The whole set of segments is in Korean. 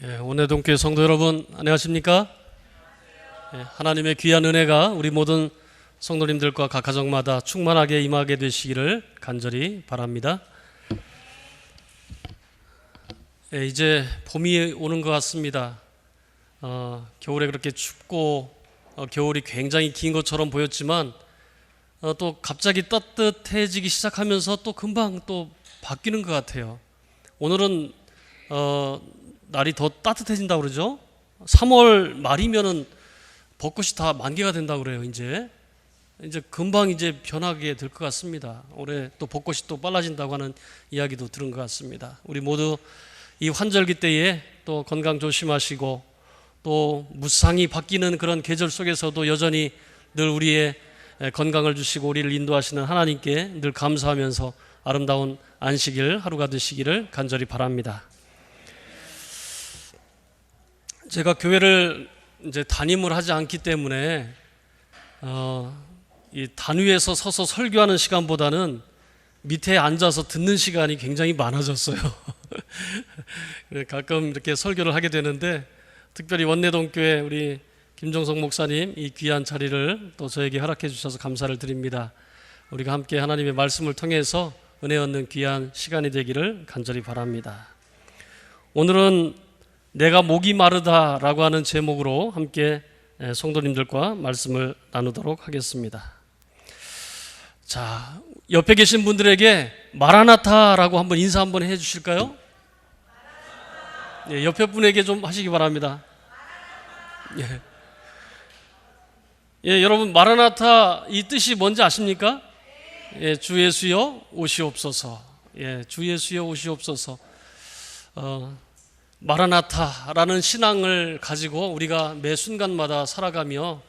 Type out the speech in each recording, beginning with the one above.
온내동교회 성도 여러분, 안녕하십니까? 하나님의 귀한 은혜가 우리 모든 성도님들과 각 가정마다 충만하게 임하게 되시기를 간절히 바랍니다. 이제 봄이 오는 것 같습니다. 겨울에 그렇게 춥고 겨울이 굉장히 긴 것처럼 보였지만 또 갑자기 따뜻해지기 시작하면서 또 금방 또 바뀌는 것 같아요. 오늘은 날이 더 따뜻해진다고 그러죠. 3월 말이면은 벚꽃이 다 만개가 된다고 그래요. 이제 금방 이제 변하게 될 것 같습니다. 올해 또 벚꽃이 또 빨라진다고 하는 이야기도 들은 것 같습니다. 우리 모두 이 환절기 때에 또 건강 조심하시고 또 무상히 바뀌는 그런 계절 속에서도 여전히 늘 우리의 건강을 주시고 우리를 인도하시는 하나님께 늘 감사하면서 아름다운 안식일 하루가 되시기를 간절히 바랍니다. 제가 교회를 이제 담임을 하지 않기 때문에 이 단위에서 서서 설교하는 시간보다는 밑에 앉아서 듣는 시간이 굉장히 많아졌어요. 가끔 이렇게 설교를 하게 되는데 특별히 원내동교회 우리 김정석 목사님 이 귀한 자리를 또 저에게 허락해 주셔서 감사를 드립니다. 우리가 함께 하나님의 말씀을 통해서 은혜 얻는 귀한 시간이 되기를 간절히 바랍니다. 오늘은 내가 목이 마르다라고 하는 제목으로 함께 성도님들과 말씀을 나누도록 하겠습니다. 자, 옆에 계신 분들에게 마라나타라고 한번 인사 한번 해 주실까요? 네, 옆에 분에게 좀 하시기 바랍니다. 여러분 마라나타 이 뜻이 뭔지 아십니까? 주 예수여 오시옵소서. 주 예수여 오시옵소서. 마라나타라는 신앙을 가지고 우리가 매 순간마다 살아가며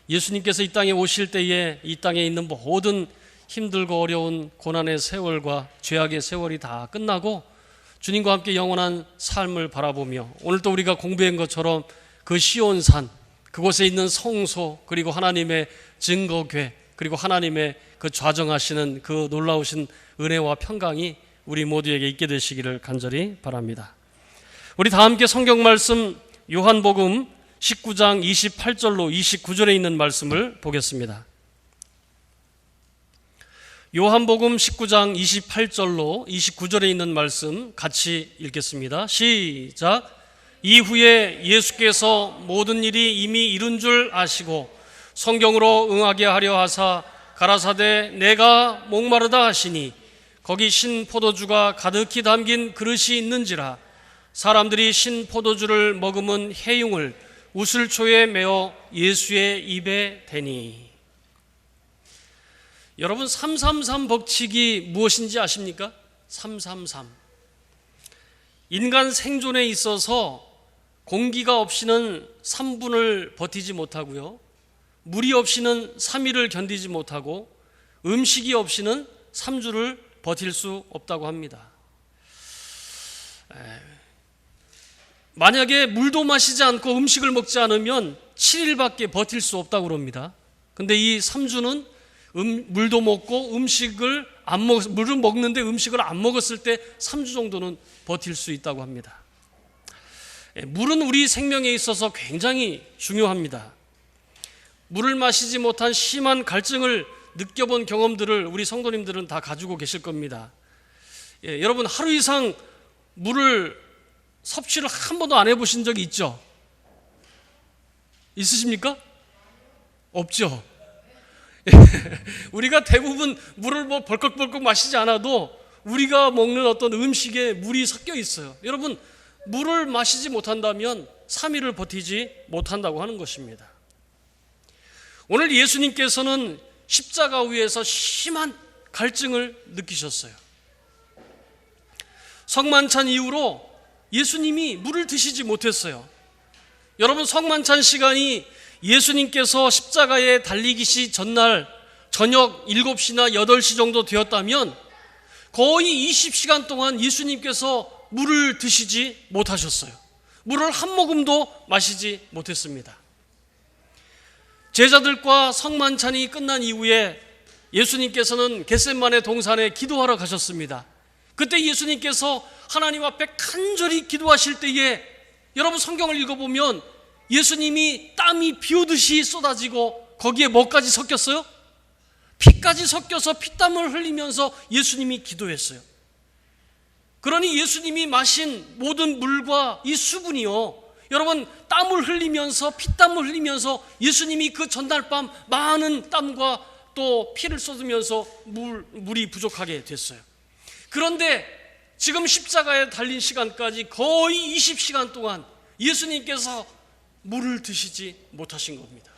예수님께서 이 땅에 오실 때에 이 땅에 있는 모든 힘들고 어려운 고난의 세월과 죄악의 세월이 다 끝나고 주님과 함께 영원한 삶을 바라보며 오늘 또 우리가 공부한 것처럼 그 시온산 그곳에 있는 성소 그리고 하나님의 증거궤 그리고 하나님의 그 좌정하시는 그 놀라우신 은혜와 평강이 우리 모두에게 있게 되시기를 간절히 바랍니다. 우리 다 함께 성경 말씀 요한복음 19장 28절로 29절에 있는 말씀을 보겠습니다. 요한복음 19장 28절로 29절에 있는 말씀 같이 읽겠습니다. 시작. 이후에 예수께서 모든 일이 이미 이룬 줄 아시고 성경으로 응하게 하려 하사 가라사대 내가 목마르다 하시니 거기 신 포도주가 가득히 담긴 그릇이 있는지라 사람들이 신 포도주를 머금은 해융을 우슬초에 메어 예수의 입에 대니. 여러분 333 법칙이 무엇인지 아십니까? 333. 인간 생존에 있어서 공기가 없이는 3분을 버티지 못하고요. 물이 없이는 3일을 견디지 못하고 음식이 없이는 3주를 버틸 수 없다고 합니다. 만약에 물도 마시지 않고 음식을 먹지 않으면 7일밖에 버틸 수 없다고 합니다. 근데 이 3주는 물도 먹고 물을 먹는데 음식을 안 먹었을 때 3주 정도는 버틸 수 있다고 합니다. 물은 우리 생명에 있어서 굉장히 중요합니다. 물을 마시지 못한 심한 갈증을 느껴본 경험들을 우리 성도님들은 다 가지고 계실 겁니다. 여러분 하루 이상 물을 섭취를 한 번도 안 해보신 적이 있죠? 있으십니까? 없죠? 우리가 대부분 물을 벌컥벌컥 마시지 않아도 우리가 먹는 어떤 음식에 물이 섞여 있어요. 여러분 물을 마시지 못한다면 3일을 버티지 못한다고 하는 것입니다. 오늘 예수님께서는 십자가 위에서 심한 갈증을 느끼셨어요. 성만찬 이후로 예수님이 물을 드시지 못했어요. 여러분 성만찬 시간이 예수님께서 십자가에 달리기시 전날 저녁 7시나 8시 정도 되었다면 거의 20시간 동안 예수님께서 물을 드시지 못하셨어요. 물을 한 모금도 마시지 못했습니다. 제자들과 성만찬이 끝난 이후에 예수님께서는 겟세마네 동산에 기도하러 가셨습니다. 그때 예수님께서 하나님 앞에 간절히 기도하실 때에 여러분 성경을 읽어보면 예수님이 땀이 비 오듯이 쏟아지고 거기에 뭐까지 섞였어요? 피까지 섞여서 피땀을 흘리면서 예수님이 기도했어요. 그러니 예수님이 마신 모든 물과 이 수분이요, 여러분 땀을 흘리면서 피땀을 흘리면서 예수님이 그 전날 밤 많은 땀과 또 피를 쏟으면서 물이 부족하게 됐어요. 그런데 지금 십자가에 달린 시간까지 거의 20시간 동안 예수님께서 물을 드시지 못하신 겁니다.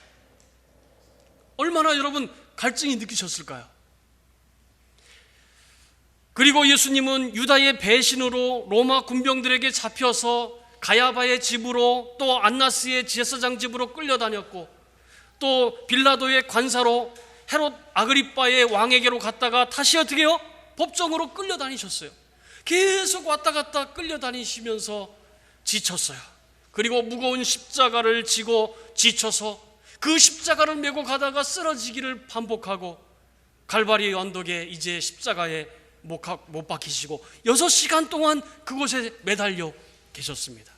얼마나 여러분 갈증이 느끼셨을까요? 그리고 예수님은 유다의 배신으로 로마 군병들에게 잡혀서 가야바의 집으로 또 안나스의 제사장 집으로 끌려다녔고, 또 빌라도의 관사로 헤롯 아그리빠의 왕에게로 갔다가 다시 어떻게 해요? 법정으로 끌려다니셨어요. 계속 왔다 갔다 끌려다니시면서 지쳤어요. 그리고 무거운 십자가를 지고 지쳐서 그 십자가를 메고 가다가 쓰러지기를 반복하고 갈바리 언덕에 이제 십자가에 못 박히시고 6시간 동안 그곳에 매달려 계셨습니다.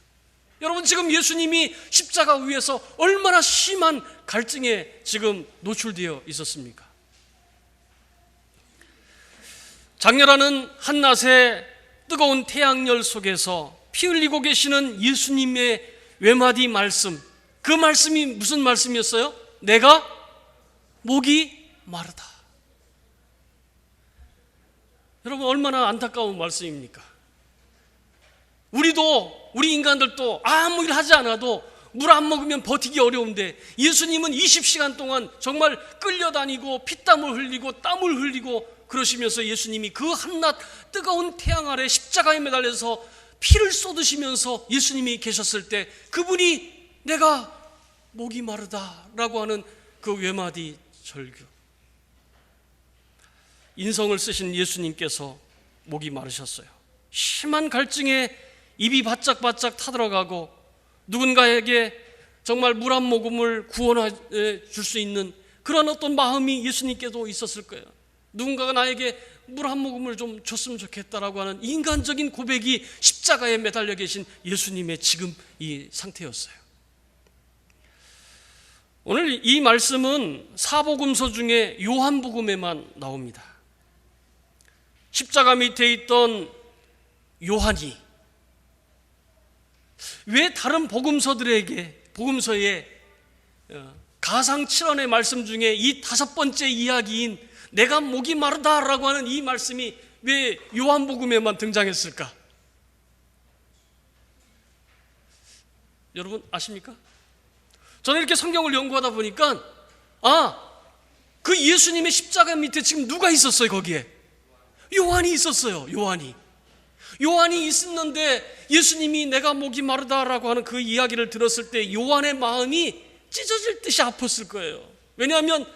여러분 지금 예수님이 십자가 위에서 얼마나 심한 갈증에 지금 노출되어 있었습니까? 장렬하는 한낮의 뜨거운 태양열 속에서 피 흘리고 계시는 예수님의 외마디 말씀, 그 말씀이 무슨 말씀이었어요? 내가 목이 마르다. 여러분 얼마나 안타까운 말씀입니까? 우리 인간들도 아무 일 하지 않아도 물 안 먹으면 버티기 어려운데 예수님은 20시간 동안 정말 끌려다니고 피땀을 흘리고 땀을 흘리고 그러시면서 예수님이 그 한낮 뜨거운 태양 아래 십자가에 매달려서 피를 쏟으시면서 예수님이 계셨을 때 그분이 내가 목이 마르다라고 하는 그 외마디 절규, 인성을 쓰신 예수님께서 목이 마르셨어요. 심한 갈증에 입이 바짝바짝 타들어가고 누군가에게 정말 물 한 모금을 구원해 줄 수 있는 그런 어떤 마음이 예수님께도 있었을 거예요. 누군가가 나에게 물 한 모금을 좀 줬으면 좋겠다라고 하는 인간적인 고백이 십자가에 매달려 계신 예수님의 지금 이 상태였어요. 오늘 이 말씀은 사복음서 중에 요한복음에만 나옵니다. 십자가 밑에 있던 요한이 왜 다른 복음서에 가상 7원의 말씀 중에 이 5번째 이야기인 내가 목이 마르다라고 하는 이 말씀이 왜 요한복음에만 등장했을까? 여러분 아십니까? 저는 이렇게 성경을 연구하다 보니까 그 예수님의 십자가 밑에 지금 누가 있었어요? 거기에 요한이 있었어요. 요한이 있었는데 예수님이 내가 목이 마르다라고 하는 그 이야기를 들었을 때 요한의 마음이 찢어질 듯이 아팠을 거예요. 왜냐하면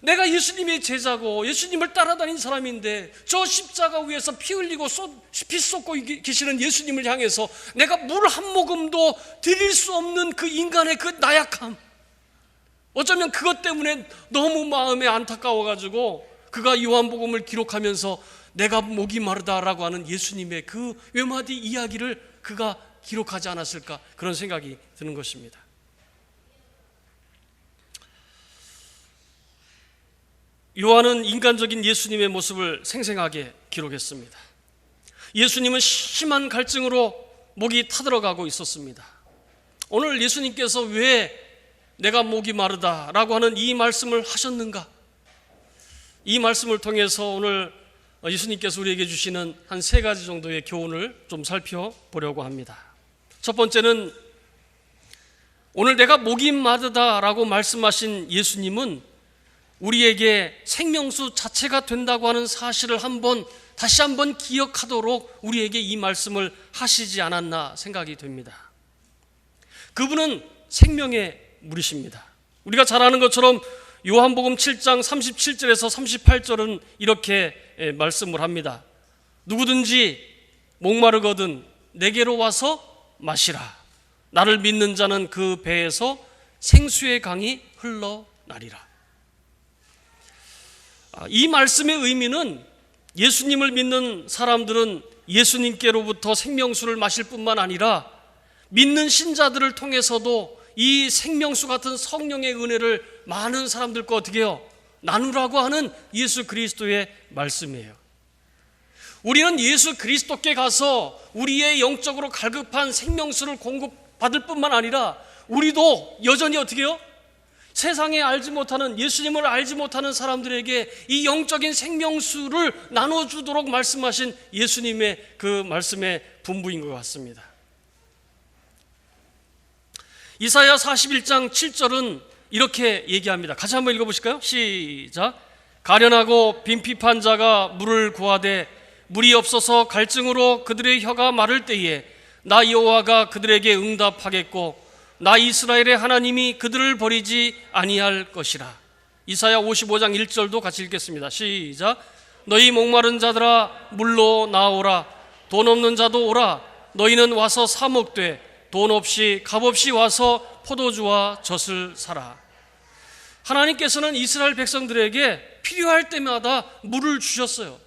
내가 예수님의 제자고 예수님을 따라다닌 사람인데 저 십자가 위에서 피 흘리고 피 쏟고 계시는 예수님을 향해서 내가 물 한 모금도 드릴 수 없는 그 인간의 그 나약함, 어쩌면 그것 때문에 너무 마음에 안타까워가지고 그가 요한복음을 기록하면서 내가 목이 마르다라고 하는 예수님의 그 외마디 이야기를 그가 기록하지 않았을까, 그런 생각이 드는 것입니다. 요한은 인간적인 예수님의 모습을 생생하게 기록했습니다. 예수님은 심한 갈증으로 목이 타들어가고 있었습니다. 오늘 예수님께서 왜 내가 목이 마르다라고 하는 이 말씀을 하셨는가? 이 말씀을 통해서 오늘 예수님께서 우리에게 주시는 한 3가지 정도의 교훈을 좀 살펴보려고 합니다. 첫 번째는 오늘 내가 목이 마르다라고 말씀하신 예수님은 우리에게 생명수 자체가 된다고 하는 사실을 다시 한번 기억하도록 우리에게 이 말씀을 하시지 않았나 생각이 됩니다. 그분은 생명의 물이십니다. 우리가 잘 아는 것처럼 요한복음 7장 37절에서 38절은 이렇게 말씀을 합니다. 누구든지 목마르거든 내게로 와서 마시라. 나를 믿는 자는 그 배에서 생수의 강이 흘러나리라. 이 말씀의 의미는 예수님을 믿는 사람들은 예수님께로부터 생명수를 마실 뿐만 아니라 믿는 신자들을 통해서도 이 생명수 같은 성령의 은혜를 많은 사람들과 어떻게 해요? 나누라고 하는 예수 그리스도의 말씀이에요. 우리는 예수 그리스도께 가서 우리의 영적으로 갈급한 생명수를 공급받을 뿐만 아니라 우리도 여전히 어떻게 해요? 세상에 알지 못하는, 예수님을 알지 못하는 사람들에게 이 영적인 생명수를 나눠주도록 말씀하신 예수님의 그 말씀의 분부인 것 같습니다. 이사야 41장 7절은 이렇게 얘기합니다. 같이 한번 읽어보실까요? 시작. 가련하고 빈핍한 자가 물을 구하되 물이 없어서 갈증으로 그들의 혀가 마를 때에 나 여호와가 그들에게 응답하겠고 나 이스라엘의 하나님이 그들을 버리지 아니할 것이라. 이사야 55장 1절도 같이 읽겠습니다. 시작. 너희 목마른 자들아 물로 나오라. 돈 없는 자도 오라. 너희는 와서 사 먹되 돈 없이 값없이 와서 포도주와 젖을 사라. 하나님께서는 이스라엘 백성들에게 필요할 때마다 물을 주셨어요.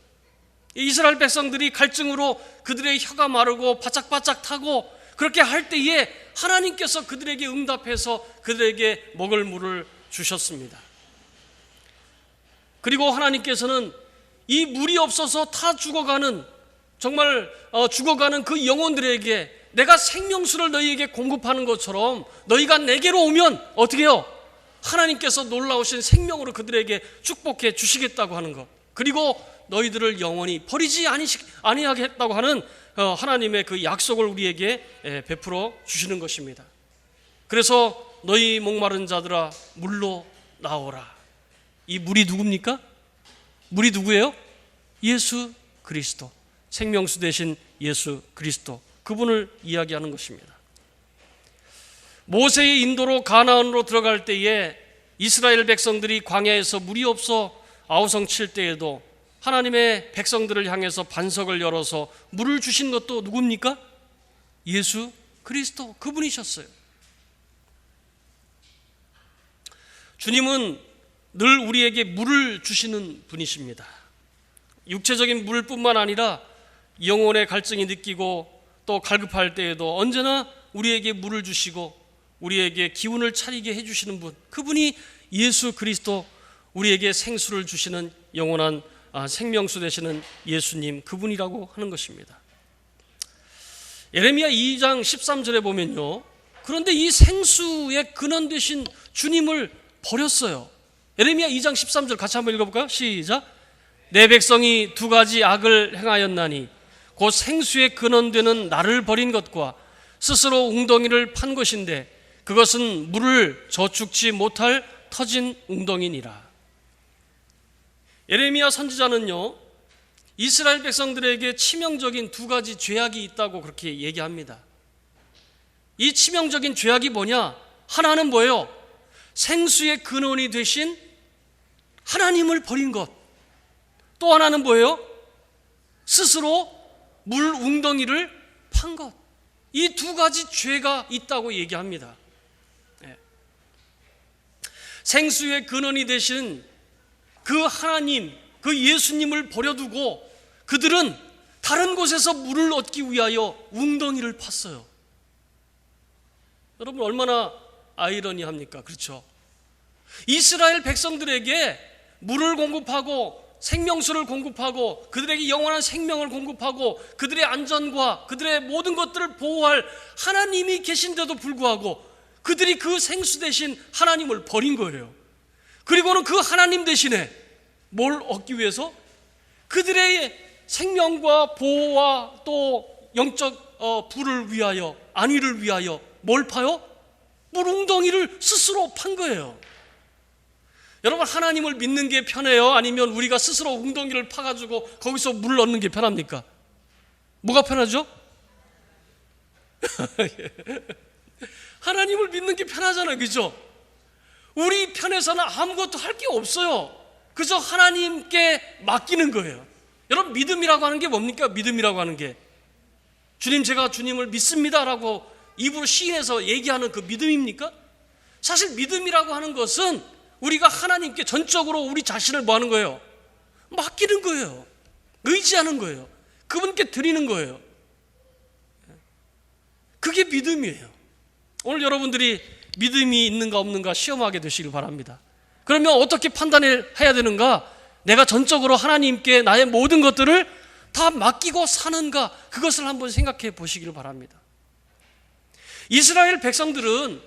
이스라엘 백성들이 갈증으로 그들의 혀가 마르고 바짝바짝 타고 그렇게 할 때에 하나님께서 그들에게 응답해서 그들에게 먹을 물을 주셨습니다. 그리고 하나님께서는 이 물이 없어서 다 죽어가는, 정말 죽어가는 그 영혼들에게 내가 생명수를 너희에게 공급하는 것처럼 너희가 내게로 오면 어떻게 해요? 하나님께서 놀라우신 생명으로 그들에게 축복해 주시겠다고 하는 것, 그리고 너희들을 영원히 버리지 아니하겠다고 하는 하나님의 그 약속을 우리에게 베풀어 주시는 것입니다. 그래서 너희 목마른 자들아 물로 나오라. 이 물이 누굽니까? 물이 누구예요? 예수 그리스도, 생명수 되신 예수 그리스도, 그분을 이야기하는 것입니다. 모세의 인도로 가나안으로 들어갈 때에 이스라엘 백성들이 광야에서 물이 없어 아우성 칠 때에도 하나님의 백성들을 향해서 반석을 열어서 물을 주신 것도 누굽니까? 예수 그리스도, 그분이셨어요. 주님은 늘 우리에게 물을 주시는 분이십니다. 육체적인 물뿐만 아니라 영혼의 갈증이 느끼고 또 갈급할 때에도 언제나 우리에게 물을 주시고 우리에게 기운을 차리게 해주시는 분, 그분이 예수 그리스도, 우리에게 생수를 주시는 영원한 생명수 되시는 예수님, 그분이라고 하는 것입니다. 예레미야 2장 13절에 보면요, 그런데 이 생수의 근원 되신 주님을 버렸어요. 예레미야 2장 13절 같이 한번 읽어볼까요? 시작. 내 백성이 두 가지 악을 행하였나니 곧 생수의 근원 되는 나를 버린 것과 스스로 웅덩이를 판 것인데 그것은 물을 저축지 못할 터진 웅덩이니라. 예레미야 선지자는요, 이스라엘 백성들에게 치명적인 두 가지 죄악이 있다고 그렇게 얘기합니다. 이 치명적인 죄악이 뭐냐? 하나는 뭐예요? 생수의 근원이 되신 하나님을 버린 것. 또 하나는 뭐예요? 스스로 물 웅덩이를 판 것. 이 두 가지 죄가 있다고 얘기합니다. 생수의 근원이 되신 그 하나님, 그 예수님을 버려두고 그들은 다른 곳에서 물을 얻기 위하여 웅덩이를 팠어요. 여러분, 얼마나 아이러니합니까? 그렇죠? 이스라엘 백성들에게 물을 공급하고 생명수를 공급하고 그들에게 영원한 생명을 공급하고 그들의 안전과 그들의 모든 것들을 보호할 하나님이 계신데도 불구하고 그들이 그 생수 대신 하나님을 버린 거예요. 그리고는 그 하나님 대신에 뭘 얻기 위해서? 그들의 생명과 보호와 또 영적 부를 위하여, 안위를 위하여 뭘 파요? 물 웅덩이를 스스로 판 거예요. 여러분, 하나님을 믿는 게 편해요? 아니면 우리가 스스로 웅덩이를 파가지고 거기서 물 얻는 게 편합니까? 뭐가 편하죠? 하나님을 믿는 게 편하잖아요, 그죠? 우리 편에서는 아무것도 할 게 없어요. 그저 하나님께 맡기는 거예요. 여러분, 믿음이라고 하는 게 뭡니까? 믿음이라고 하는 게 주님, 제가 주님을 믿습니다라고 입으로 시인해서 얘기하는 그 믿음입니까? 사실 믿음이라고 하는 것은 우리가 하나님께 전적으로 우리 자신을 뭐 하는 거예요? 맡기는 거예요. 의지하는 거예요. 그분께 드리는 거예요. 그게 그게 믿음이에요. 오늘 여러분들이 믿음이 있는가 없는가 시험하게 되시길 바랍니다. 그러면 어떻게 판단을 해야 되는가? 내가 전적으로 하나님께 나의 모든 것들을 다 맡기고 사는가? 그것을 한번 생각해 보시길 바랍니다. 이스라엘 백성들은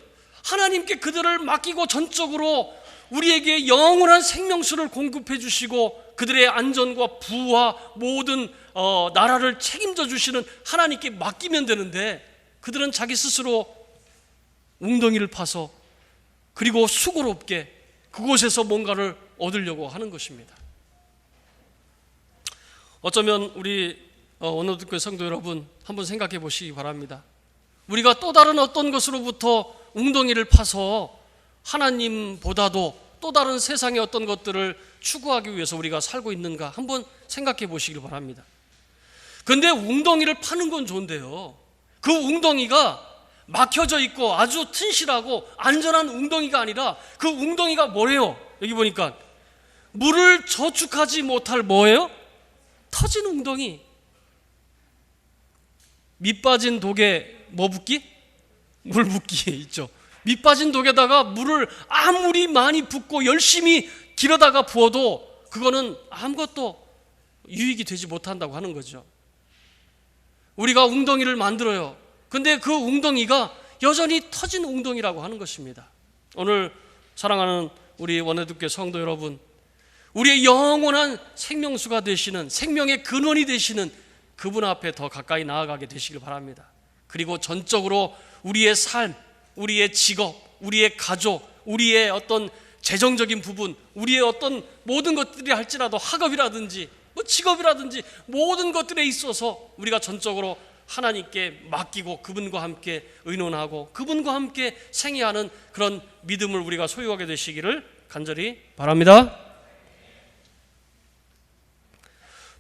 하나님께 그들을 맡기고 전적으로 우리에게 영원한 생명수를 공급해 주시고 그들의 안전과 부와 모든 나라를 책임져 주시는 하나님께 맡기면 되는데, 그들은 자기 스스로 웅덩이를 파서 그리고 수고롭게 그곳에서 뭔가를 얻으려고 하는 것입니다. 어쩌면 우리 원어듣교회 성도 여러분, 한번 생각해 보시기 바랍니다. 우리가 또 다른 어떤 것으로부터 웅덩이를 파서 하나님보다도 또 다른 세상의 어떤 것들을 추구하기 위해서 우리가 살고 있는가 한번 생각해 보시길 바랍니다. 그런데 웅덩이를 파는 건 좋은데요, 그 웅덩이가 막혀져 있고 아주 튼실하고 안전한 웅덩이가 아니라 그 웅덩이가 뭐래요? 여기 보니까 물을 저축하지 못할 뭐예요? 터진 웅덩이. 밑 빠진 독에 뭐 붓기? 물 붓기 있죠. 밑 빠진 독에다가 물을 아무리 많이 붓고 열심히 길어다가 부어도 그거는 아무것도 유익이 되지 못한다고 하는 거죠. 우리가 웅덩이를 만들어요. 근데 그 웅덩이가 여전히 터진 웅덩이라고 하는 것입니다. 오늘 사랑하는 우리 원어듣교회 성도 여러분, 우리의 영원한 생명수가 되시는, 생명의 근원이 되시는 그분 앞에 더 가까이 나아가게 되시길 바랍니다. 그리고 전적으로 우리의 삶, 우리의 직업, 우리의 가족, 우리의 어떤 재정적인 부분, 우리의 어떤 모든 것들이 할지라도 학업이라든지 직업이라든지 모든 것들에 있어서 우리가 전적으로 하나님께 맡기고 그분과 함께 의논하고 그분과 함께 생애하는 그런 믿음을 우리가 소유하게 되시기를 간절히 바랍니다.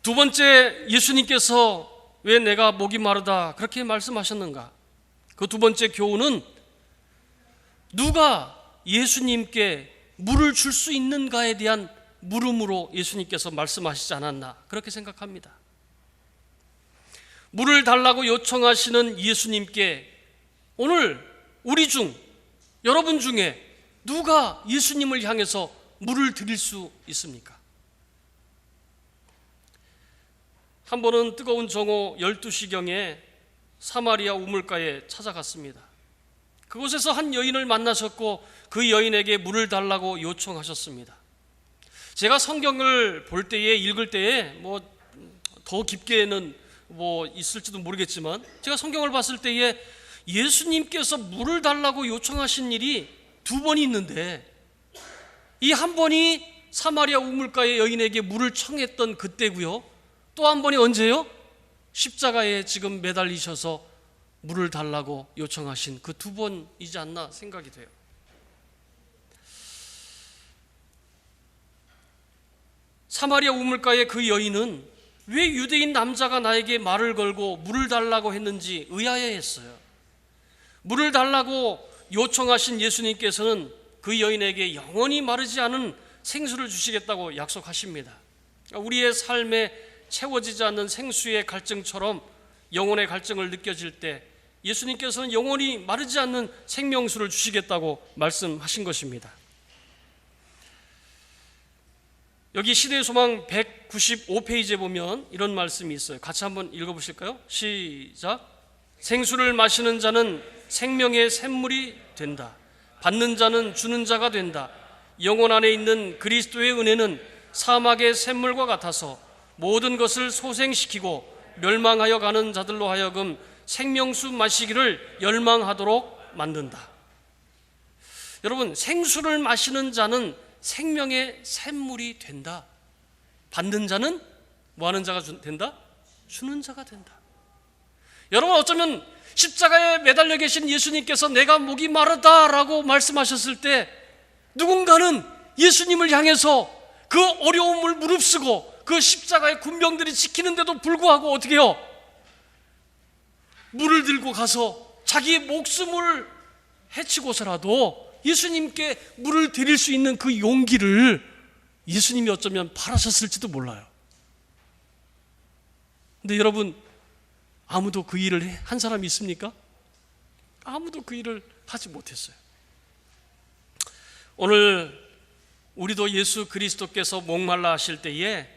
두 번째, 예수님께서 왜 내가 목이 마르다 그렇게 말씀하셨는가? 그 두 번째 교훈은 누가 예수님께 물을 줄 수 있는가에 대한 물음으로 예수님께서 말씀하시지 않았나 그렇게 생각합니다. 물을 달라고 요청하시는 예수님께 오늘 우리 중, 여러분 중에 누가 예수님을 향해서 물을 드릴 수 있습니까? 한 번은 뜨거운 정오 12시경에 사마리아 우물가에 찾아갔습니다. 그곳에서 한 여인을 만나셨고 그 여인에게 물을 달라고 요청하셨습니다. 제가 성경을 볼 때에, 읽을 때에 더 깊게는 있을지도 모르겠지만 제가 성경을 봤을 때에 예수님께서 물을 달라고 요청하신 일이 두 번이 있는데, 이 한 번이 사마리아 우물가의 여인에게 물을 청했던 그때고요, 또 한 번이 언제요? 십자가에 지금 매달리셔서 물을 달라고 요청하신 그 두 번이지 않나 생각이 돼요. 사마리아 우물가의 그 여인은 왜 유대인 남자가 나에게 말을 걸고 물을 달라고 했는지 의아해했어요. 물을 달라고 요청하신 예수님께서는 그 여인에게 영원히 마르지 않은 생수를 주시겠다고 약속하십니다. 우리의 삶에 채워지지 않는 생수의 갈증처럼 영혼의 갈증을 느껴질 때 예수님께서는 영원히 마르지 않는 생명수를 주시겠다고 말씀하신 것입니다. 여기 시대의 소망 195페이지에 보면 이런 말씀이 있어요. 같이 한번 읽어보실까요? 시작. 생수를 마시는 자는 생명의 샘물이 된다. 받는 자는 주는 자가 된다. 영혼 안에 있는 그리스도의 은혜는 사막의 샘물과 같아서 모든 것을 소생시키고 멸망하여 가는 자들로 하여금 생명수 마시기를 열망하도록 만든다. 여러분, 생수를 마시는 자는 생명의 샘물이 된다. 받는 자는 뭐하는 자가 된다? 주는 자가 된다. 여러분, 어쩌면 십자가에 매달려 계신 예수님께서 내가 목이 마르다라고 말씀하셨을 때 누군가는 예수님을 향해서 그 어려움을 무릅쓰고 그 십자가의 군병들이 지키는데도 불구하고 어떻게 해요? 물을 들고 가서 자기의 목숨을 해치고서라도 예수님께 물을 드릴 수 있는 그 용기를 예수님이 어쩌면 바라셨을지도 몰라요. 근데 여러분, 아무도 그 일을 한 사람이 있습니까? 아무도 그 일을 하지 못했어요. 오늘 우리도 예수 그리스도께서 목말라 하실 때에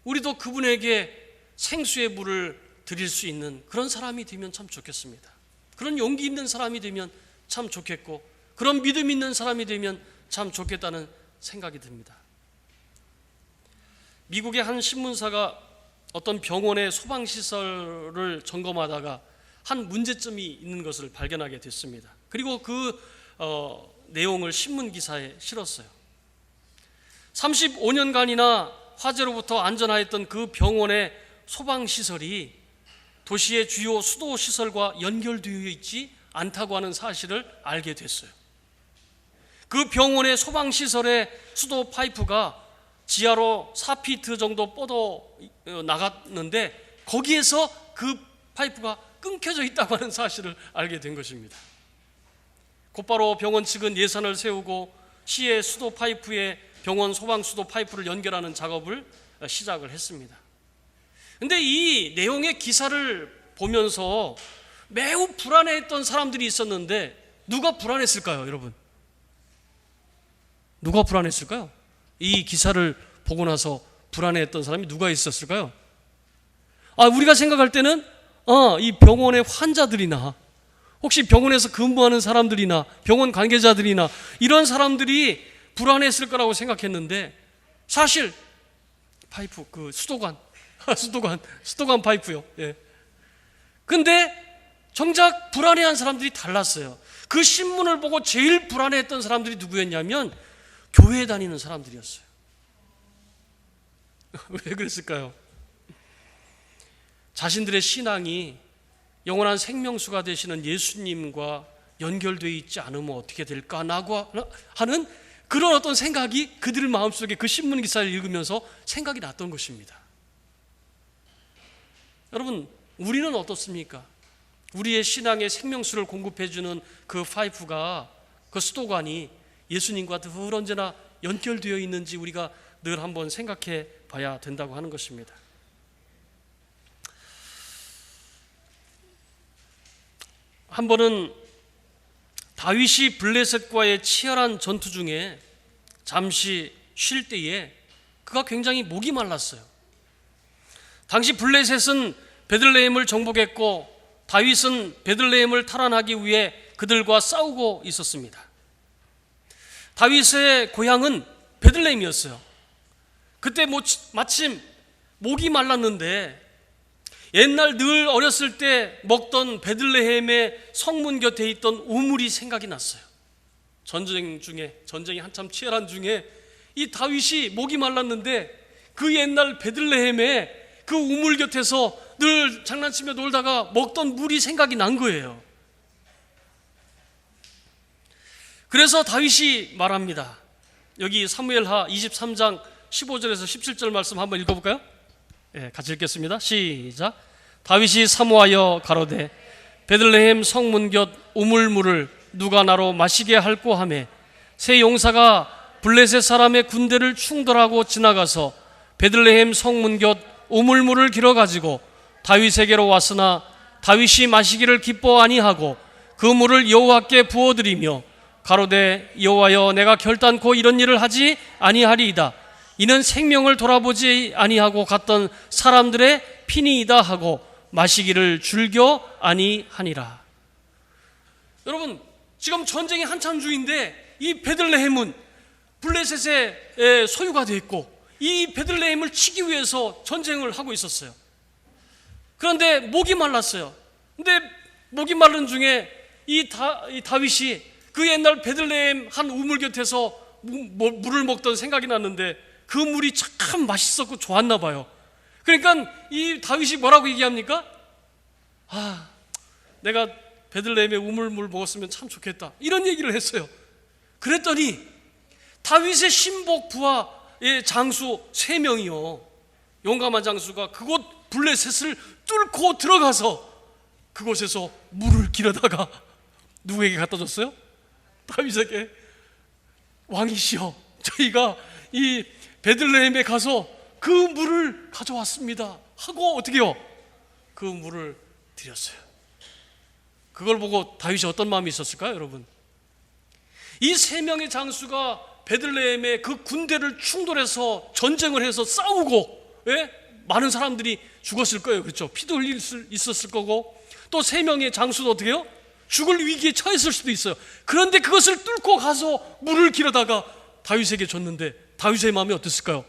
우리도 그분에게 생수의 물을 드릴 수 있는 그런 사람이 되면 참 좋겠습니다. 그런 용기 있는 사람이 되면 참 좋겠고, 그런 믿음 있는 사람이 되면 참 좋겠다는 생각이 듭니다. 미국의 한 신문사가 어떤 병원의 소방시설을 점검하다가 한 문제점이 있는 것을 발견하게 됐습니다. 그리고 그 내용을 신문기사에 실었어요. 35년간이나 화재로부터 안전하였던 그 병원의 소방시설이 도시의 주요 수도시설과 연결되어 있지 않다고 하는 사실을 알게 됐어요. 그 병원의 소방시설의 수도 파이프가 지하로 4피트 정도 뻗어 나갔는데 거기에서 그 파이프가 끊겨져 있다고 하는 사실을 알게 된 것입니다. 곧바로 병원 측은 예산을 세우고 시의 수도 파이프에 병원 소방 수도 파이프를 연결하는 작업을 시작을 했습니다. 근데 이 내용의 기사를 보면서 매우 불안해했던 사람들이 있었는데 누가 불안했을까요, 여러분? 누가 불안했을까요? 이 기사를 보고 나서 불안해했던 사람이 누가 있었을까요? 우리가 생각할 때는 이 병원의 환자들이나 혹시 병원에서 근무하는 사람들이나 병원 관계자들이나 이런 사람들이 불안했을 거라고 생각했는데 사실 파이프, 그 수도관 파이프요. 예. 근데 정작 불안해한 사람들이 달랐어요. 그 신문을 보고 제일 불안해했던 사람들이 누구였냐면 교회에 다니는 사람들이었어요. 왜 그랬을까요? 자신들의 신앙이 영원한 생명수가 되시는 예수님과 연결되어 있지 않으면 어떻게 될까 하는 그런 어떤 생각이 그들 마음속에 그 신문 기사를 읽으면서 생각이 났던 것입니다. 여러분, 우리는 어떻습니까? 우리의 신앙의 생명수를 공급해주는 그 파이프가, 그 수도관이 예수님과 늘 언제나 연결되어 있는지 우리가 늘 한번 생각해 봐야 된다고 하는 것입니다. 한 번은 다윗이 블레셋과의 치열한 전투 중에 잠시 쉴 때에 그가 굉장히 목이 말랐어요. 당시 블레셋은 베들레헴을 정복했고 다윗은 베들레헴을 탈환하기 위해 그들과 싸우고 있었습니다. 다윗의 고향은 베들레헴이었어요. 그때 마침 목이 말랐는데 옛날 늘 어렸을 때 먹던 베들레헴의 성문 곁에 있던 우물이 생각이 났어요. 전쟁이 한참 치열한 중에 이 다윗이 목이 말랐는데 그 옛날 베들레헴의 그 우물 곁에서 늘 장난치며 놀다가 먹던 물이 생각이 난 거예요. 그래서 다윗이 말합니다. 여기 사무엘하 23장 15절에서 17절 말씀 한번 읽어볼까요? 같이 읽겠습니다. 시작. 다윗이 사모하여 가로되 베들레헴 성문 곁 우물물을 누가 나로 마시게 할꼬 하매 새 용사가 블레셋 사람의 군대를 충돌하고 지나가서 베들레헴 성문 곁 우물물을 길어가지고 다윗에게로 왔으나 다윗이 마시기를 기뻐 아니하고 그 물을 여호와께 부어드리며 가로되 여호와여 내가 결단코 이런 일을 하지 아니하리이다. 이는 생명을 돌아보지 아니하고 갔던 사람들의 피니이다 하고 마시기를 즐겨 아니하니라. 여러분, 지금 전쟁이 한참 중인데 이 베들레헴은 블레셋의 소유가 되어 있고 이 베들레헴을 치기 위해서 전쟁을 하고 있었어요. 그런데 목이 말랐어요. 근데 목이 마른 중에 이 다윗이 그 옛날 베들레헴 한 우물 곁에서 물을 먹던 생각이 났는데 그 물이 참 맛있었고 좋았나 봐요. 그러니까 이 다윗이 뭐라고 얘기합니까? 내가 베들레헴의 우물물 먹었으면 참 좋겠다, 이런 얘기를 했어요. 그랬더니 다윗의 신복 부하의 장수 3명이요, 용감한 장수가 그곳 블레셋을 뚫고 들어가서 그곳에서 물을 길어다가 누구에게 갖다 줬어요? 다윗에게. 왕이시여, 저희가 이 베들레헴에 가서 그 물을 가져왔습니다 하고 어떻게 해요? 그 물을 드렸어요. 그걸 보고 다윗이 어떤 마음이 있었을까요, 여러분? 이 세 명의 장수가 베들레헴의 그 군대를 충돌해서 전쟁을 해서 싸우고, 예? 많은 사람들이 죽었을 거예요. 그렇죠? 피도 흘릴 수 있었을 거고, 또 세 명의 장수도 어떻게 해요? 죽을 위기에 처했을 수도 있어요. 그런데 그것을 뚫고 가서 물을 길어다가 다윗에게 줬는데 다윗의 마음이 어땠을까요?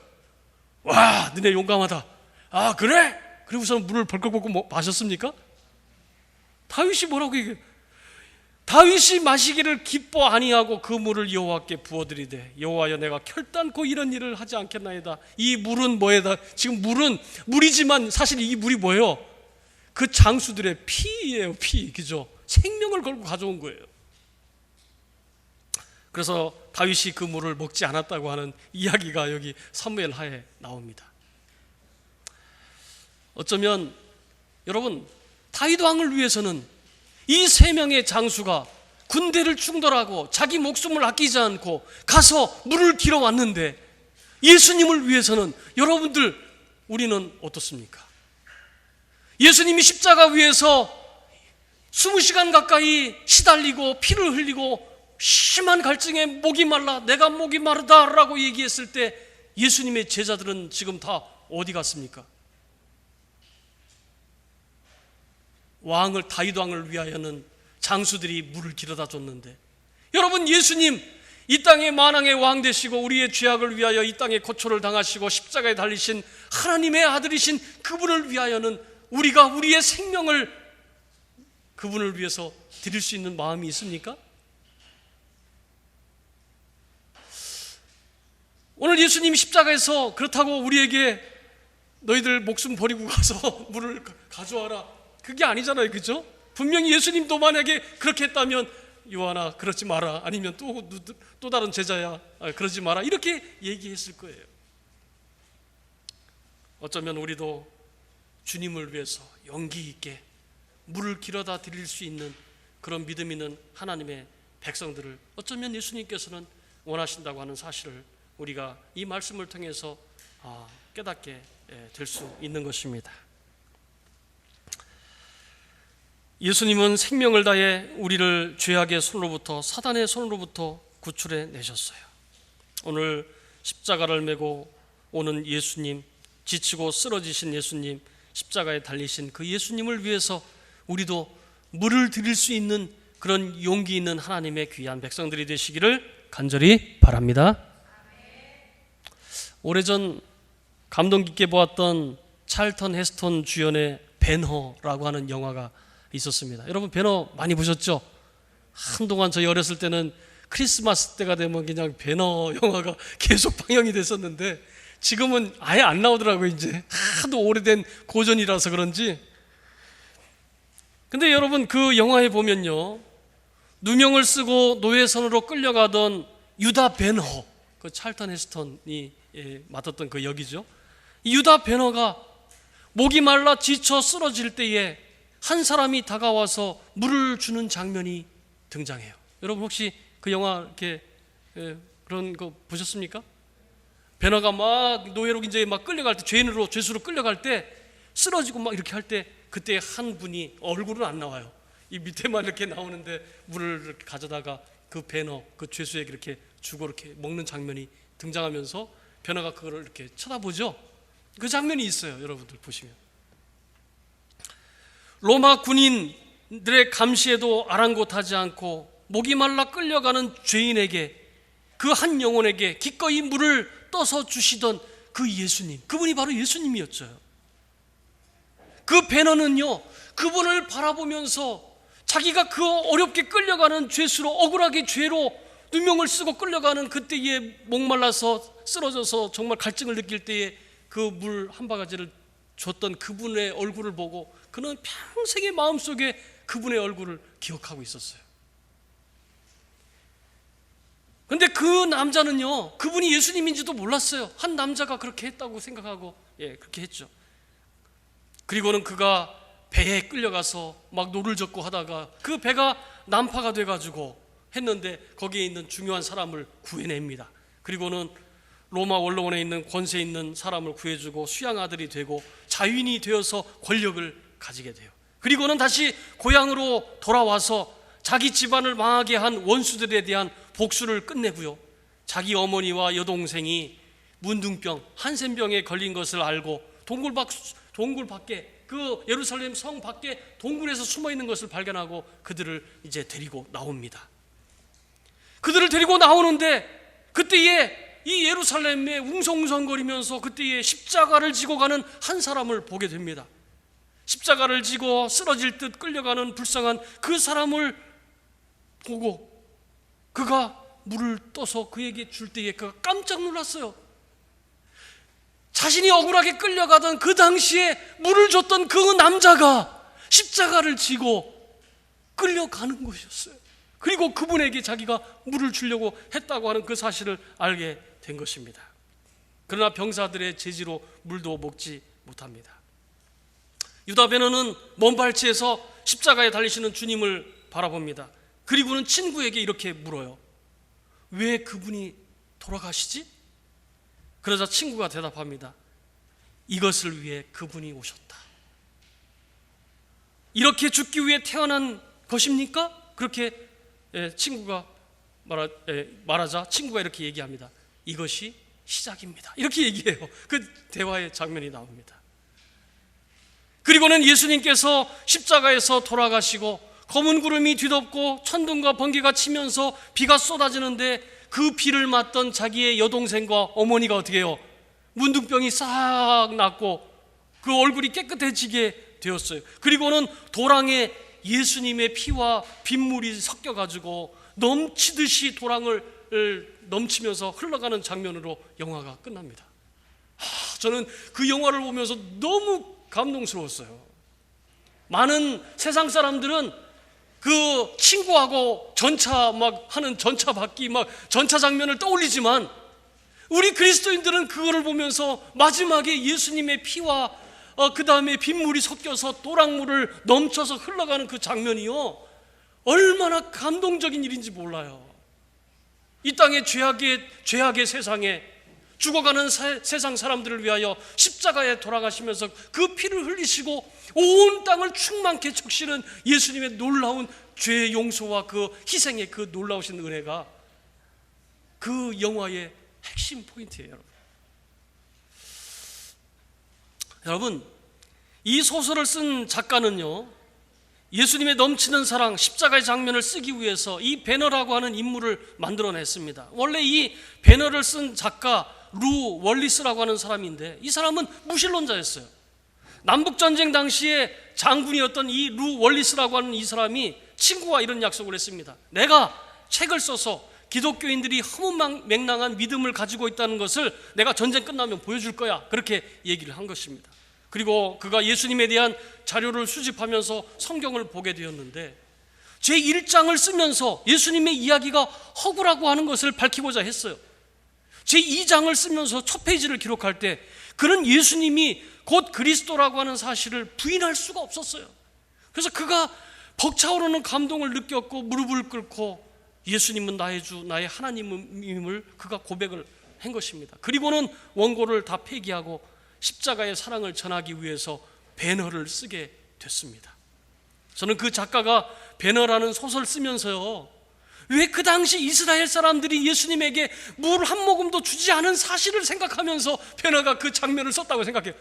와, 너네 용감하다. 아, 그래? 그리고서는 물을 벌컥 먹고 마셨습니까? 다윗이 뭐라고 얘기해요? 다윗이 마시기를 기뻐 아니하고 그 물을 여호와께 부어드리되 여호와여, 내가 결단코 이런 일을 하지 않겠나이다. 이 물은 뭐에다? 지금 물은 물이지만 사실 이 물이 뭐예요? 그 장수들의 피예요. 피. 그죠? 생명을 걸고 가져온 거예요. 그래서 다윗이 그 물을 먹지 않았다고 하는 이야기가 여기 사무엘 하에 나옵니다. 어쩌면 여러분, 다윗 왕을 위해서는 이 세 명의 장수가 군대를 충돌하고 자기 목숨을 아끼지 않고 가서 물을 길어 왔는데, 예수님을 위해서는 여러분들, 우리는 어떻습니까? 예수님이 십자가 위에서 20시간 가까이 시달리고 피를 흘리고 심한 갈증에 목이 말라, 내가 목이 마르다라고 얘기했을 때 예수님의 제자들은 지금 다 어디 갔습니까? 다윗 왕을 위하여는 장수들이 물을 길어다 줬는데, 여러분, 예수님 이 땅의 만왕의 왕 되시고 우리의 죄악을 위하여 이 땅에 고초를 당하시고 십자가에 달리신 하나님의 아들이신 그분을 위하여는 우리가 우리의 생명을 그분을 위해서 드릴 수 있는 마음이 있습니까? 오늘 예수님이 십자가에서 그렇다고 우리에게 너희들 목숨 버리고 가서 물을 가져와라, 그게 아니잖아요. 그죠? 분명히 예수님도 만약에 그렇게 했다면 요한아 그러지 마라, 아니면 또 다른 제자야 그러지 마라, 이렇게 얘기했을 거예요. 어쩌면 우리도 주님을 위해서 용기 있게 물을 길어다 드릴 수 있는 그런 믿음 있는 하나님의 백성들을 어쩌면 예수님께서는 원하신다고 하는 사실을 우리가 이 말씀을 통해서 깨닫게 될 수 있는 것입니다. 예수님은 생명을 다해 우리를 죄악의 손으로부터, 사단의 손으로부터 구출해 내셨어요. 오늘 십자가를 메고 오는 예수님, 지치고 쓰러지신 예수님, 십자가에 달리신 그 예수님을 위해서 우리도 물을 드릴 수 있는 그런 용기 있는 하나님의 귀한 백성들이 되시기를 간절히 바랍니다. 오래전 감동 깊게 보았던 찰턴 헤스턴 주연의 배너라고 하는 영화가 있었습니다. 여러분, 배너 많이 보셨죠? 한동안 저희 어렸을 때는 크리스마스 때가 되면 그냥 배너 영화가 계속 방영이 됐었는데 지금은 아예 안 나오더라고요. 이제 하도 오래된 고전이라서 그런지. 근데 여러분, 그 영화에 보면요, 누명을 쓰고 노예선으로 끌려가던 유다 배너, 그 찰턴 헤스턴이 맡았던 그 역이죠. 이 유다 배너가 목이 말라 지쳐 쓰러질 때에 한 사람이 다가와서 물을 주는 장면이 등장해요. 여러분, 혹시 그 영화 이렇게 그런 거 보셨습니까? 배너가 막 노예로 이제 막 끌려갈 때, 죄수로 끌려갈 때 쓰러지고 막 이렇게 할 때, 그때 한 분이, 얼굴은 안 나와요. 이 밑에만 이렇게 나오는데 물을 이렇게 가져다가 그 배너, 그 죄수에게 이렇게 주고 이렇게 먹는 장면이 등장하면서 배너가 그걸 이렇게 쳐다보죠. 그 장면이 있어요. 여러분들 보시면. 로마 군인들의 감시에도 아랑곳하지 않고 목이 말라 끌려가는 죄인에게, 그 한 영혼에게 기꺼이 물을 떠서 주시던 그 예수님, 그분이 바로 예수님이었죠. 그 배너는요, 그분을 바라보면서 자기가 그 어렵게 끌려가는 죄수로, 억울하게 죄로 누명을 쓰고 끌려가는 그때에 목말라서 쓰러져서 정말 갈증을 느낄 때에 그 물 한 바가지를 줬던 그분의 얼굴을 보고 그는 평생의 마음속에 그분의 얼굴을 기억하고 있었어요. 근데 그 남자는요, 그분이 예수님인지도 몰랐어요. 한 남자가 그렇게 했다고 생각하고 그렇게 했죠. 그리고는 그가 배에 끌려가서 막 노를 젓고 하다가 그 배가 난파가 돼가지고 했는데 거기에 있는 중요한 사람을 구해냅니다. 그리고는 로마 원로원에 있는 권세 있는 사람을 구해주고 수양 아들이 되고 자유인이 되어서 권력을 가지게 돼요. 그리고는 다시 고향으로 돌아와서 자기 집안을 망하게 한 원수들에 대한 복수를 끝내고요, 자기 어머니와 여동생이 문둥병, 한센병에 걸린 것을 알고 동굴 밖에, 그 예루살렘 성 밖에 동굴에서 숨어 있는 것을 발견하고 그들을 이제 데리고 나옵니다. 그들을 데리고 나오는데 그때에 이 예루살렘에 웅성웅성거리면서 그때에 십자가를 지고 가는 한 사람을 보게 됩니다. 십자가를 지고 쓰러질 듯 끌려가는 불쌍한 그 사람을 보고 그가 물을 떠서 그에게 줄 때에 그가 깜짝 놀랐어요. 자신이 억울하게 끌려가던 그 당시에 물을 줬던 그 남자가 십자가를 지고 끌려가는 것이었어요. 그리고 그분에게 자기가 물을 주려고 했다고 하는 그 사실을 알게 된 것입니다. 그러나 병사들의 제지로 물도 먹지 못합니다. 유다 베너는 먼 발치에서 십자가에 달리시는 주님을 바라봅니다. 그리고는 친구에게 이렇게 물어요. 왜 그분이 돌아가시지? 그러자 친구가 대답합니다. 이것을 위해 그분이 오셨다. 이렇게 죽기 위해 태어난 것입니까? 그렇게 친구가 말하자 친구가 이렇게 얘기합니다. 이것이 시작입니다. 이렇게 얘기해요. 그 대화의 장면이 나옵니다. 그리고는 예수님께서 십자가에서 돌아가시고 검은 구름이 뒤덮고 천둥과 번개가 치면서 비가 쏟아지는데 그 비를 맞던 자기의 여동생과 어머니가 어떻게 해요? 문둥병이 싹 났고 그 얼굴이 깨끗해지게 되었어요. 그리고는 도랑에 예수님의 피와 빗물이 섞여가지고 넘치듯이 도랑을 넘치면서 흘러가는 장면으로 영화가 끝납니다. 저는 그 영화를 보면서 너무 감동스러웠어요. 많은 세상 사람들은 그 친구하고 전차 막 하는 전차 바퀴 막 전차 장면을 떠올리지만 우리 그리스도인들은 그거를 보면서 마지막에 예수님의 피와 그 다음에 빗물이 섞여서 도랑물을 넘쳐서 흘러가는 그 장면이요, 얼마나 감동적인 일인지 몰라요. 이 땅의 죄악의 세상에 죽어가는 세상 사람들을 위하여 십자가에 돌아가시면서 그 피를 흘리시고 온 땅을 충만케 적시는 예수님의 놀라운 죄의 용서와 그 희생의 그 놀라우신 은혜가 그 영화의 핵심 포인트예요. 여러분, 이 소설을 쓴 작가는요, 예수님의 넘치는 사랑, 십자가의 장면을 쓰기 위해서 이 배너라고 하는 인물을 만들어냈습니다. 원래 이 배너를 쓴 작가 루 월리스라고 하는 사람인데 이 사람은 무신론자였어요. 남북전쟁 당시에 장군이었던 이 루 월리스라고 하는 이 사람이 친구와 이런 약속을 했습니다. 내가 책을 써서 기독교인들이 허무맹랑한 믿음을 가지고 있다는 것을 내가 전쟁 끝나면 보여줄 거야. 그렇게 얘기를 한 것입니다. 그리고 그가 예수님에 대한 자료를 수집하면서 성경을 보게 되었는데 제1장을 쓰면서 예수님의 이야기가 허구라고 하는 것을 밝히고자 했어요. 제2장을 쓰면서 첫 페이지를 기록할 때 그는 예수님이 곧 그리스도라고 하는 사실을 부인할 수가 없었어요. 그래서 그가 벅차오르는 감동을 느꼈고 무릎을 꿇고 예수님은 나의 주, 나의 하나님임을 그가 고백을 한 것입니다. 그리고는 원고를 다 폐기하고 십자가의 사랑을 전하기 위해서 배너를 쓰게 됐습니다. 저는 그 작가가 배너라는 소설 쓰면서요, 왜 그 당시 이스라엘 사람들이 예수님에게 물 한 모금도 주지 않은 사실을 생각하면서 배너가 그 장면을 썼다고 생각해요.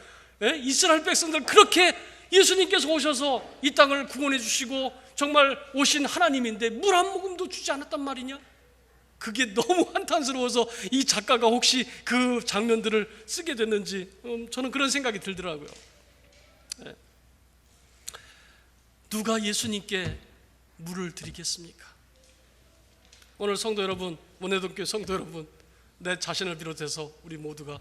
이스라엘 백성들 그렇게 예수님께서 오셔서 이 땅을 구원해 주시고 정말 오신 하나님인데 물 한 모금도 주지 않았단 말이냐? 그게 너무 한탄스러워서 이 작가가 혹시 그 장면들을 쓰게 됐는지 저는 그런 생각이 들더라고요. 누가 예수님께 물을 드리겠습니까? 오늘 성도 여러분, 원해동교회 성도 여러분, 내 자신을 비롯해서 우리 모두가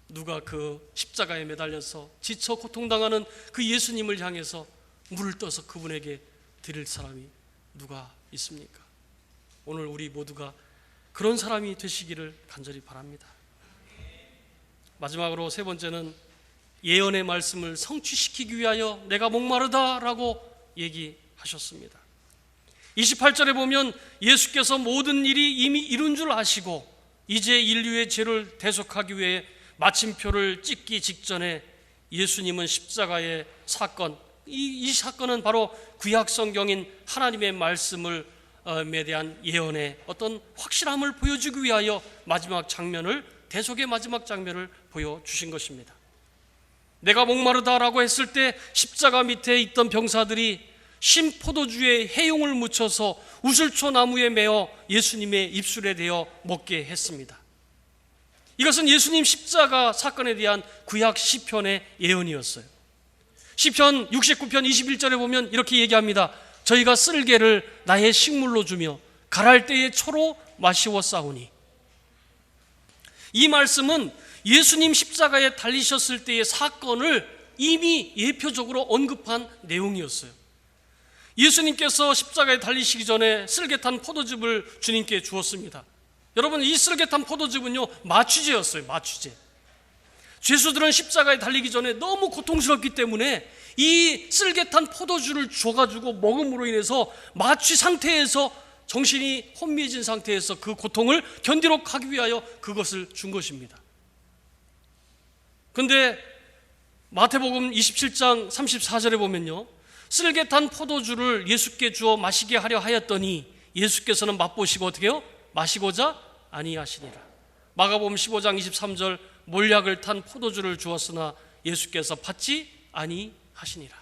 누가 그 십자가에 매달려서 지쳐 고통당하는 그 예수님을 향해서 물을 떠서 그분에게 드릴 사람이 누가 있습니까? 오늘 우리 모두가 그런 사람이 되시기를 간절히 바랍니다. 마지막으로 세 번째는 예언의 말씀을 성취시키기 위하여 내가 목마르다라고 얘기하셨습니다. 28절에 보면 예수께서 모든 일이 이미 이룬 줄 아시고 이제 인류의 죄를 대속하기 위해 마침표를 찍기 직전에 예수님은 십자가의 사건, 이 사건은 바로 구약 성경인 하나님의 말씀을 에 대한 예언의 어떤 확실함을 보여주기 위하여 마지막 장면을, 대속의 마지막 장면을 보여주신 것입니다. 내가 목마르다라고 했을 때 십자가 밑에 있던 병사들이 신포도주에 해용을 묻혀서 우슬초 나무에 매어 예수님의 입술에 대어 먹게 했습니다. 이것은 예수님 십자가 사건에 대한 구약 시편의 예언이었어요. 시편 69편 21절에 보면 이렇게 얘기합니다. 저희가 쓸개를 나의 식물로 주며 갈할 때의 초로 마시워 싸우니. 이 말씀은 예수님 십자가에 달리셨을 때의 사건을 이미 예표적으로 언급한 내용이었어요. 예수님께서 십자가에 달리시기 전에 쓸개탄 포도즙을 주님께 주었습니다. 여러분, 이 쓸개탄 포도즙은요, 마취제였어요. 마취제. 죄수들은 십자가에 달리기 전에 너무 고통스럽기 때문에 이 쓸개탄 포도주를 줘가지고 먹음으로 인해서 마취 상태에서, 정신이 혼미해진 상태에서 그 고통을 견디도록 하기 위하여 그것을 준 것입니다. 그런데 마태복음 27장 34절에 보면요, 쓸개탄 포도주를 예수께 주어 마시게 하려 하였더니 예수께서는 맛보시고 어떻게 해요? 마시고자 아니하시니라. 마가복음 15장 23절 몰약을 탄 포도주를 주었으나 예수께서 받지 아니하시니라.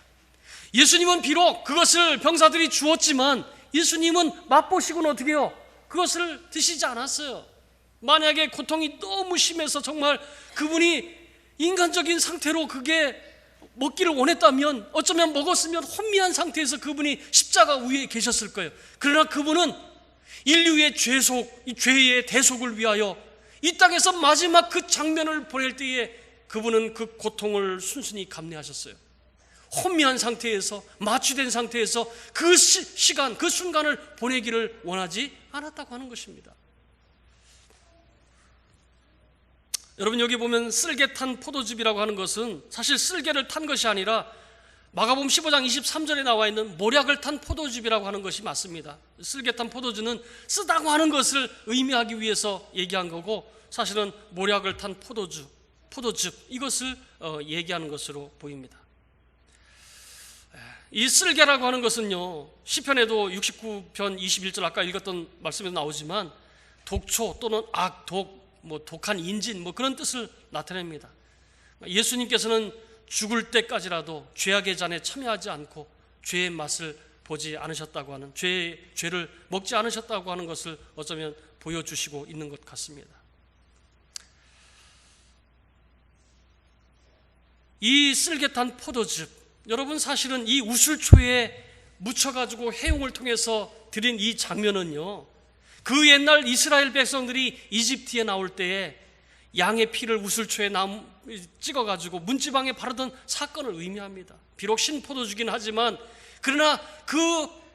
예수님은 비록 그것을 병사들이 주었지만 예수님은 맛보시고는 어떻게 해요? 그것을 드시지 않았어요. 만약에 고통이 너무 심해서 정말 그분이 인간적인 상태로 그게 먹기를 원했다면 어쩌면 먹었으면 혼미한 상태에서 그분이 십자가 위에 계셨을 거예요. 그러나 그분은 인류의 죄의 대속을 위하여 이 땅에서 마지막 그 장면을 보낼 때에 그분은 그 고통을 순순히 감내하셨어요. 혼미한 상태에서, 마취된 상태에서 그 시간, 그 순간을 보내기를 원하지 않았다고 하는 것입니다. 여러분, 여기 보면 쓸개 탄 포도즙이라고 하는 것은 사실 쓸개를 탄 것이 아니라 마가복음 15장 23절에 나와 있는 모략을 탄 포도즙이라고 하는 것이 맞습니다. 쓸개 탄 포도주는 쓰다고 하는 것을 의미하기 위해서 얘기한 거고, 사실은 모략을 탄 포도즙 이것을 얘기하는 것으로 보입니다. 이 쓸개라고 하는 것은요, 시편에도 69편 21절 아까 읽었던 말씀에도 나오지만 독초 또는 악, 독한 인진 그런 뜻을 나타냅니다. 예수님께서는 죽을 때까지라도 죄악의 잔에 참여하지 않고 죄의 맛을 보지 않으셨다고 하는, 죄를 먹지 않으셨다고 하는 것을 어쩌면 보여주시고 있는 것 같습니다. 이 쓸개탄 포도즙, 여러분, 사실은 이 우슬초에 묻혀가지고 해용을 통해서 드린 이 장면은요, 그 옛날 이스라엘 백성들이 이집트에 나올 때에 양의 피를 우슬초에 찍어가지고 문지방에 바르던 사건을 의미합니다. 비록 신포도주긴 하지만 그러나 그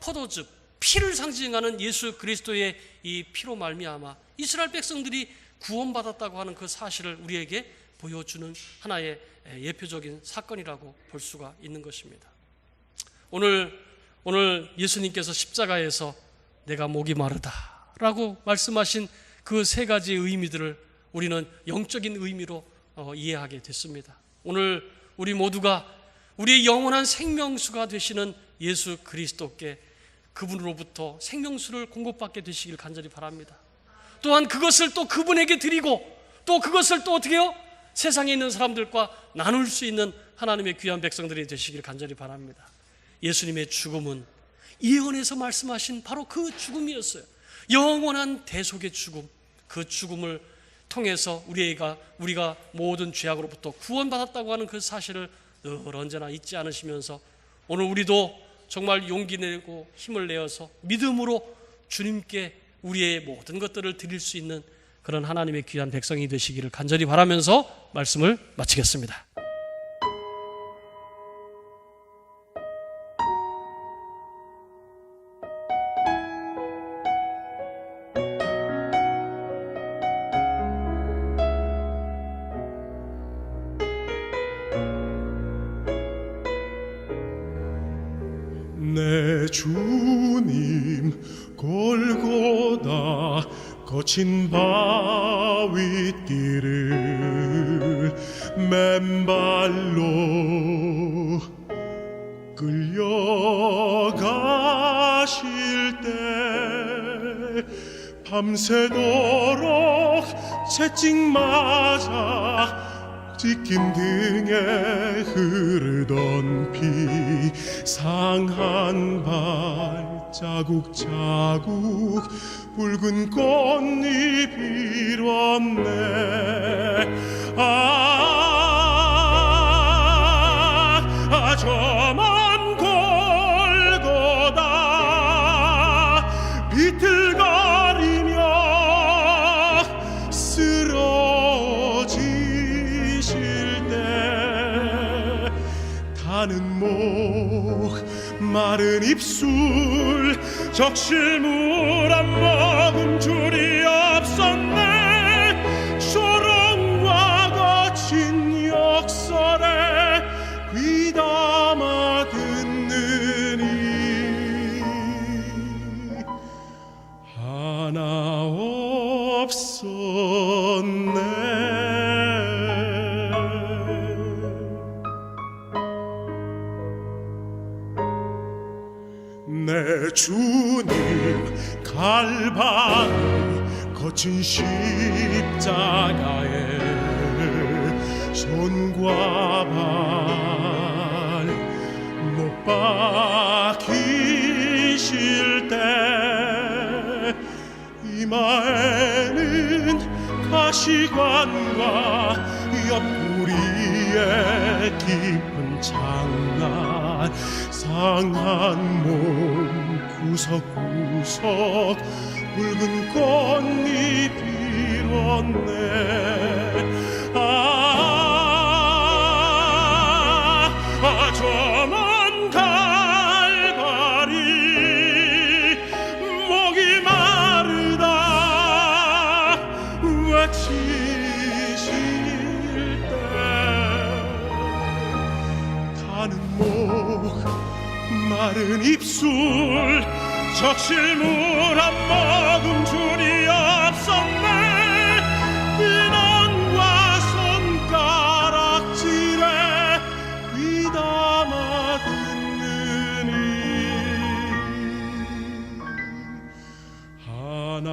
포도즙, 피를 상징하는 예수 그리스도의 이 피로 말미암아 이스라엘 백성들이 구원받았다고 하는 그 사실을 우리에게 보여주는 하나의 예표적인 사건이라고 볼 수가 있는 것입니다. 오늘 예수님께서 십자가에서 내가 목이 마르다 라고 말씀하신 그 세 가지의 의미들을 우리는 영적인 의미로 이해하게 됐습니다. 오늘 우리 모두가 우리의 영원한 생명수가 되시는 예수 그리스도께, 그분으로부터 생명수를 공급받게 되시길 간절히 바랍니다. 또한 그것을 또 그분에게 드리고 또 그것을 또 어떻게 해요? 세상에 있는 사람들과 나눌 수 있는 하나님의 귀한 백성들이 되시길 간절히 바랍니다. 예수님의 죽음은 예언에서 말씀하신 바로 그 죽음이었어요. 영원한 대속의 죽음, 그 죽음을 통해서 우리가 모든 죄악으로부터 구원받았다고 하는 그 사실을 늘 언제나 잊지 않으시면서 오늘 우리도 정말 용기 내고 힘을 내어서 믿음으로 주님께 우리의 모든 것들을 드릴 수 있는 그런 하나님의 귀한 백성이 되시기를 간절히 바라면서 말씀을 마치겠습니다. 내 주님 골고다 거친 바위길을 맨발로 밤새도록 채찍맞아 찢긴 등에 흐르던 피 상한 발자국 자국 붉은 꽃잎 일었네. 저먼 골고다 비틀거리며 쓰러지실 때 타는 목 마른 입술 적실물 한 모금 줄이 없었네. 조롱과 거친 역설에 귀담아 듣느니 하나 없었네. 내 주님 갈바리 거친 십자가에 손과 발 못 박히실 때 이마에는 가시관과 옆구리에 깊은 장난 상한 몸 구석구석 붉은 꽃잎 일었네. 저먼 갈바리 목이 마르다 외치실 때 타는 목 마른 입술 적실물 한 모금 줄이 없었네. 인원과 손가락질에 귀담아 듣느니 하나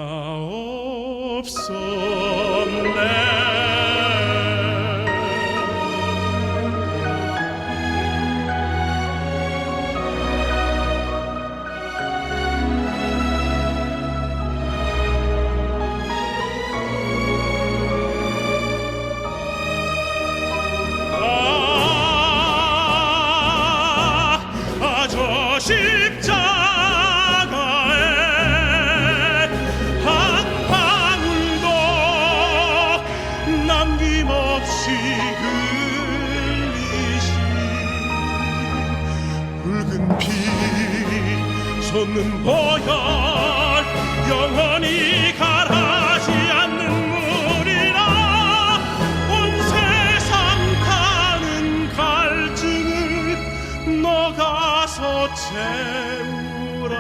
없었네. 저 십자가에 한 방울도 남김없이 흘리신 붉은 피 솟는 보혈 영원히 가라지 않는 물이라 온 세상 타는 갈증을 너가서 채우라.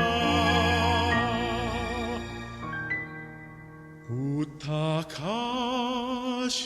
부탁하시